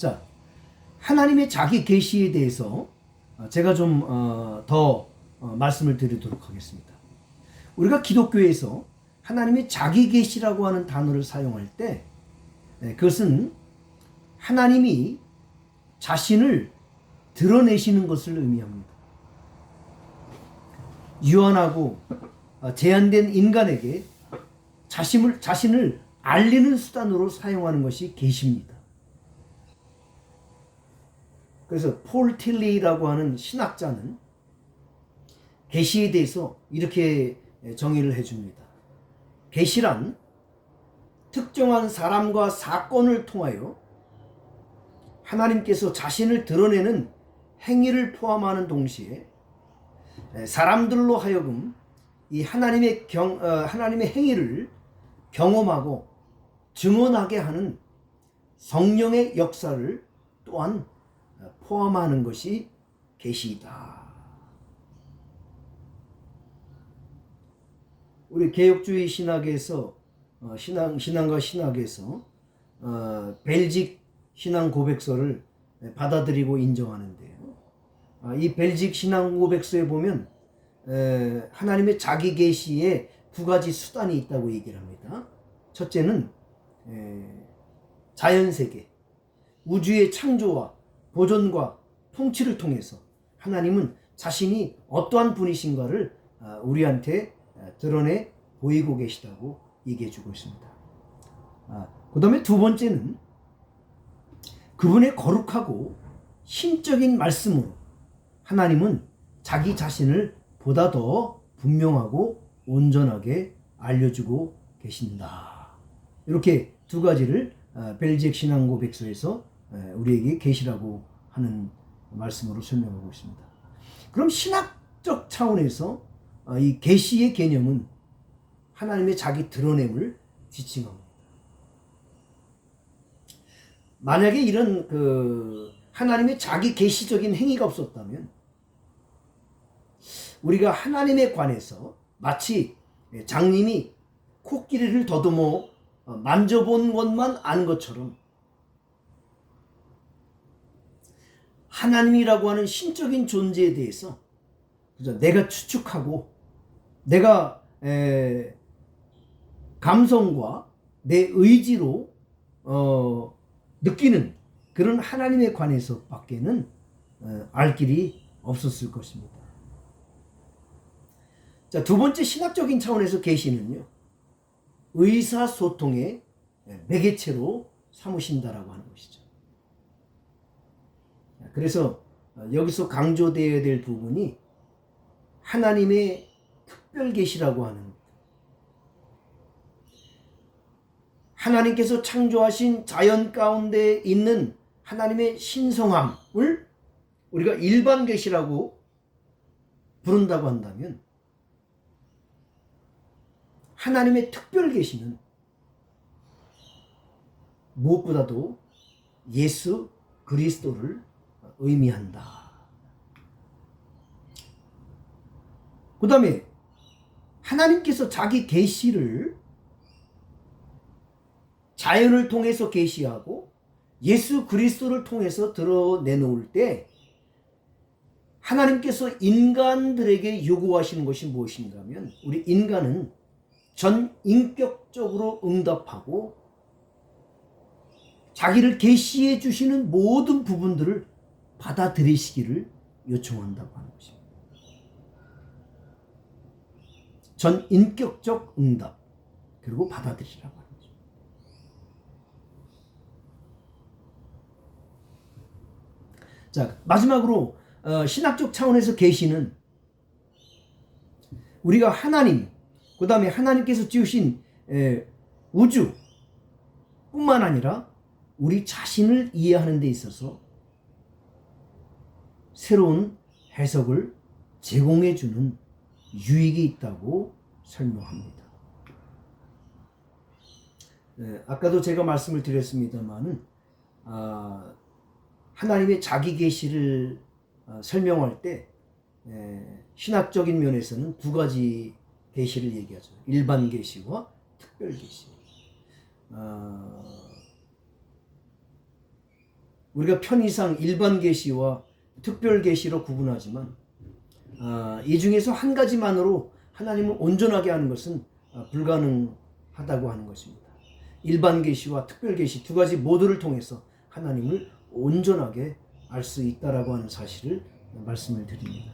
자, 하나님의 자기 계시에 대해서 제가 좀 더 말씀을 드리도록 하겠습니다. 우리가 기독교에서 하나님의 자기 계시라고 하는 단어를 사용할 때 그것은 하나님이 자신을 드러내시는 것을 의미합니다. 유한하고 제한된 인간에게 자신을 알리는 수단으로 사용하는 것이 계시입니다. 그래서 폴 틸리라고 하는 신학자는 계시에 대해서 이렇게 정의를 해줍니다. 계시란 특정한 사람과 사건을 통하여 하나님께서 자신을 드러내는 행위를 포함하는 동시에 사람들로 하여금 이 하나님의 행위를 경험하고 증언하게 하는 성령의 역사를 또한 포함하는 것이 계시이다. 우리 개혁주의 신학에서 신앙과 신학에서 벨직 신앙 고백서를 받아들이고 인정하는데요. 이 벨직 신앙 고백서에 보면 하나님의 자기 계시에 두 가지 수단이 있다고 얘기를 합니다. 첫째는 자연세계, 우주의 창조와 보존과 통치를 통해서 하나님은 자신이 어떠한 분이신가를 우리한테 드러내 보이고 계시다고 얘기해 주고 있습니다. 그 다음에 두 번째는 그분의 거룩하고 신적인 말씀으로 하나님은 자기 자신을 보다 더 분명하고 온전하게 알려주고 계신다. 이렇게 두 가지를 벨직 신앙 고백서에서 우리에게 계시라고 하는 말씀으로 설명하고 있습니다. 그럼 신학적 차원에서 이 계시의 개념은 하나님의 자기 드러냄을 지칭합니다. 만약에 이런 하나님의 자기 계시적인 행위가 없었다면 우리가 하나님에 관해서 마치 장님이 코끼리를 더듬어 만져본 것만 아는 것처럼 하나님이라고 하는 신적인 존재에 대해서 내가 추측하고 내가 감성과 내 의지로 느끼는 그런 하나님에 관해서 밖에는 알 길이 없었을 것입니다. 자, 두 번째 신학적인 차원에서 계시는요, 의사소통의 매개체로 삼으신다라고 하는 것이죠. 그래서 여기서 강조되어야 될 부분이 하나님의 특별 계시라고 하는, 하나님께서 창조하신 자연 가운데 있는 하나님의 신성함을 우리가 일반 계시라고 부른다고 한다면 하나님의 특별 계시는 무엇보다도 예수 그리스도를 의미한다. 그 다음에 하나님께서 자기 계시를 자연을 통해서 계시하고 예수 그리스도를 통해서 드러내놓을 때 하나님께서 인간들에게 요구하시는 것이 무엇인가 하면 우리 인간은 전 인격적으로 응답하고 자기를 계시해 주시는 모든 부분들을 받아들이시기를 요청한다고 하는 것입니다. 전 인격적 응답 그리고 받아들이라고 하는 거죠. 자, 마지막으로 신학적 차원에서 계시는 우리가 하나님, 그 다음에 하나님께서 지으신 우주 뿐만 아니라 우리 자신을 이해하는 데 있어서 새로운 해석을 제공해 주는 유익이 있다고 설명합니다. 아까도 제가 말씀을 드렸습니다마는 하나님의 자기 계시를 설명할 때 신학적인 면에서는 두 가지 계시를 얘기하죠. 일반 계시와 특별 계시. 우리가 편의상 일반 계시와 특별 계시로 구분하지만 이 중에서 한 가지만으로 하나님을 온전하게 하는 것은 불가능하다고 하는 것입니다. 일반 계시와 특별 계시 두 가지 모두를 통해서 하나님을 온전하게 알 수 있다라고 하는 사실을 말씀을 드립니다.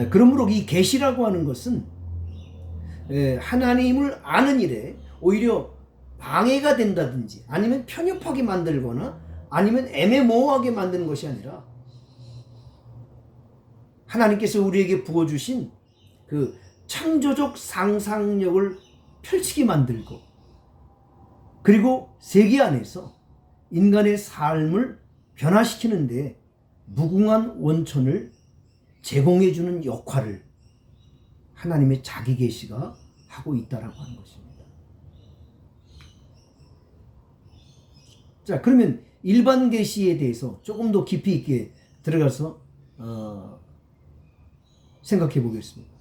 그러므로 이 계시라고 하는 것은 하나님을 아는 일에 오히려 방해가 된다든지 아니면 편협하게 만들거나 아니면 애매모호하게 만드는 것이 아니라 하나님께서 우리에게 부어주신 그 창조적 상상력을 펼치게 만들고 그리고 세계 안에서 인간의 삶을 변화시키는 데 무궁한 원천을 제공해주는 역할을 하나님의 자기 계시가 하고 있다라고 하는 것입니다. 자, 그러면 일반 계시에 대해서 조금 더 깊이 있게 들어가서 생각해 보겠습니다.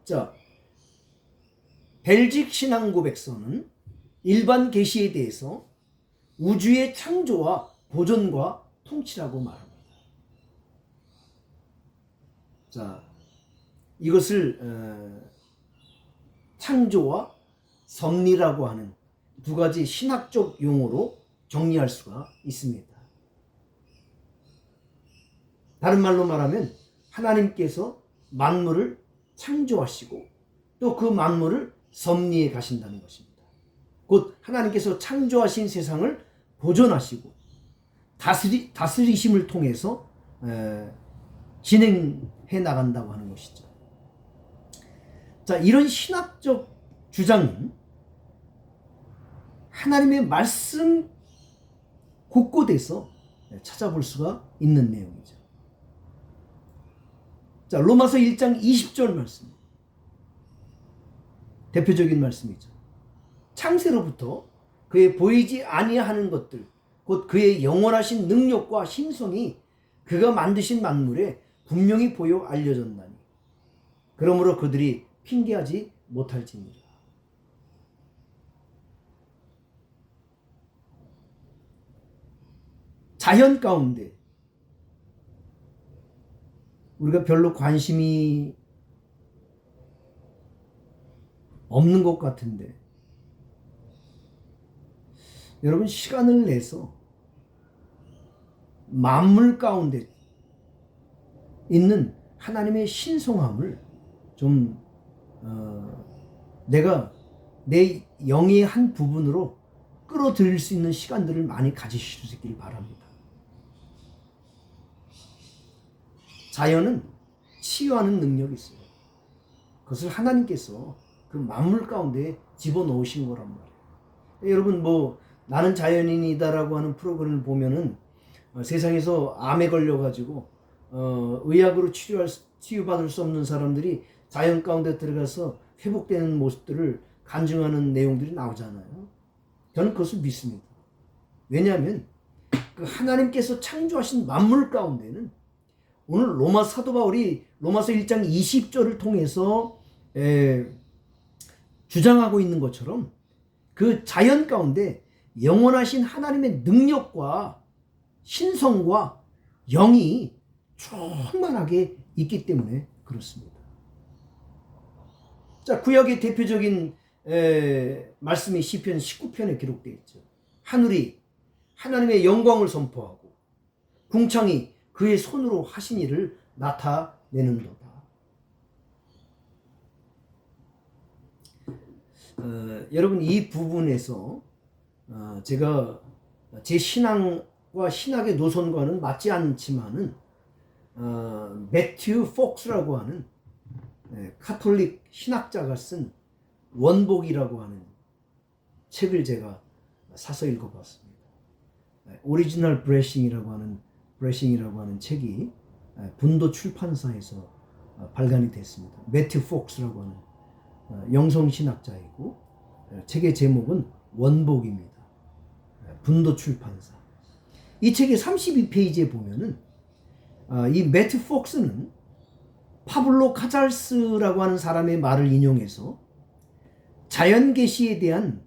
자, 벨직 신앙 고백서는 일반 계시에 대해서 우주의 창조와 보존과 통치라고 말합니다. 자, 이것을 창조와 섭리라고 하는 두 가지 신학적 용어로 정리할 수가 있습니다. 다른 말로 말하면 하나님께서 만물을 창조하시고 또 그 만물을 섭리해 가신다는 것입니다. 곧 하나님께서 창조하신 세상을 보존하시고 다스리심을 통해서 진행해 나간다고 하는 것이죠. 자, 이런 신학적 주장은 하나님의 말씀 곳곳에서 찾아볼 수가 있는 내용이죠. 자, 로마서 1장 20절 말씀. 대표적인 말씀이죠. 창세로부터 그의 보이지 아니하는 것들, 곧 그의 영원하신 능력과 신성이 그가 만드신 만물에 분명히 보여 알려졌나니 그러므로 그들이 핑계하지 못할지니라. 자연 가운데 우리가 별로 관심이 없는 것 같은데 여러분 시간을 내서 만물 가운데 있는 하나님의 신성함을 좀 내가 내 영의 한 부분으로 끌어들일 수 있는 시간들을 많이 가지시길 바랍니다. 자연은 치유하는 능력이 있어요. 그것을 하나님께서 그 만물 가운데 집어넣으신 거란 말이에요. 여러분 뭐 나는 자연인이다라고 하는 프로그램을 보면은 세상에서 암에 걸려가지고 의학으로 치유받을 수 없는 사람들이 자연 가운데 들어가서 회복되는 모습들을 간증하는 내용들이 나오잖아요. 저는 그것을 믿습니다. 왜냐하면 그 하나님께서 창조하신 만물 가운데는 오늘 로마 사도 바울이 로마서 1장 20절을 통해서 주장하고 있는 것처럼 그 자연 가운데 영원하신 하나님의 능력과 신성과 영이 충만하게 있기 때문에 그렇습니다. 자, 구약의 대표적인 말씀이 시편 19편에 기록되어 있죠. 하늘이 하나님의 영광을 선포하고 궁창이 그의 손으로 하신 일을 나타내는도다. 여러분 이 부분에서 제가 제 신앙과 신학의 노선과는 맞지 않지만은 매튜 폭스라고 하는 카톨릭 신학자가 쓴 원복이라고 하는 책을 제가 사서 읽어봤습니다. 오리지널 브레싱이라고 하는 책이 분도 출판사에서 발간이 됐습니다. 매튜 폭스라고 하는 영성신학자이고 책의 제목은 원복입니다. 분도 출판사. 이 책의 32페이지에 보면은 이 매튜 폭스는 파블로 카잘스라고 하는 사람의 말을 인용해서 자연계시에 대한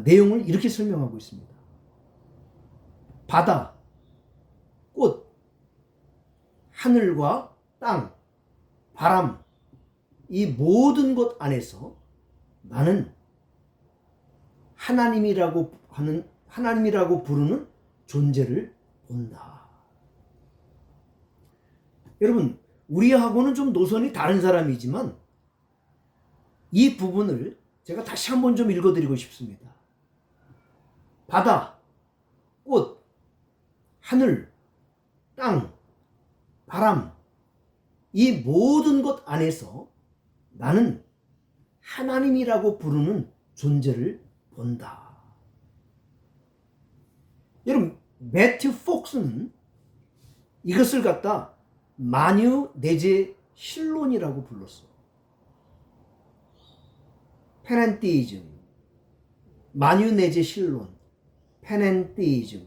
내용을 이렇게 설명하고 있습니다. 바다, 꽃, 하늘과 땅, 바람, 이 모든 것 안에서 나는 하나님이라고 부르는 존재를 본다. 여러분, 우리하고는 좀 노선이 다른 사람이지만 이 부분을 제가 다시 한번 좀 읽어드리고 싶습니다. 바다, 꽃, 하늘, 땅, 바람, 이 모든 것 안에서 나는 하나님이라고 부르는 존재를 본다. 여러분, 매튜 폭스는 이것을 갖다 만유 내재 신론이라고 불렀어. 페넨티이즘, 만유 내재 신론, 페넨티이즘,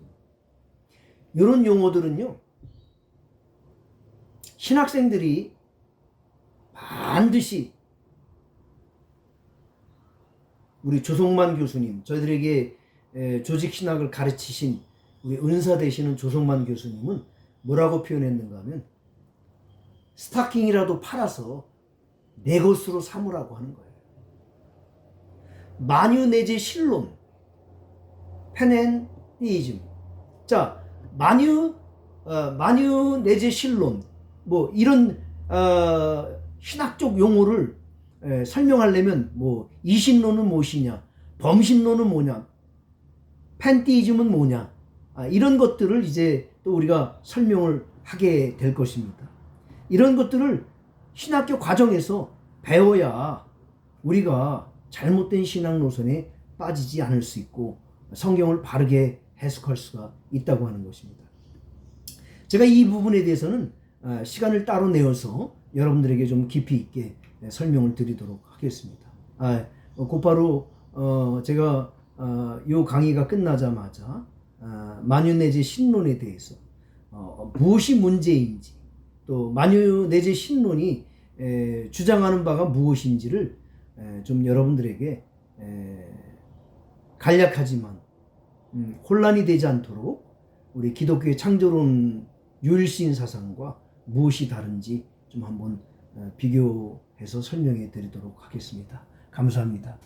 이런 용어들은요, 신학생들이 반드시 우리 조성만 교수님, 저희들에게 조직신학을 가르치신 우리 은사 되시는 조성만 교수님은 뭐라고 표현했는가 하면 스타킹이라도 팔아서 내 것으로 삼으라고 하는 거예요. 만유 내재 신론, 페넨티이즘. 자, 만유 내재 신론, 뭐 이런 신학적 용어를 설명하려면 뭐 이신론은 무엇이냐, 범신론은 뭐냐, 팬티이즘은 뭐냐, 이런 것들을 이제 또 우리가 설명을 하게 될 것입니다. 이런 것들을 신학교 과정에서 배워야 우리가 잘못된 신앙 노선에 빠지지 않을 수 있고 성경을 바르게 해석할 수가 있다고 하는 것입니다. 제가 이 부분에 대해서는 시간을 따로 내어서 여러분들에게 좀 깊이 있게 설명을 드리도록 하겠습니다. 곧바로 제가 이 강의가 끝나자마자 만유 내재 신론에 대해서 무엇이 문제인지, 또 만유 내재 신론이 주장하는 바가 무엇인지를 좀 여러분들에게 간략하지만 혼란이 되지 않도록 우리 기독교의 창조론 유일신 사상과 무엇이 다른지 좀 한번 비교해서 설명해 드리도록 하겠습니다. 감사합니다.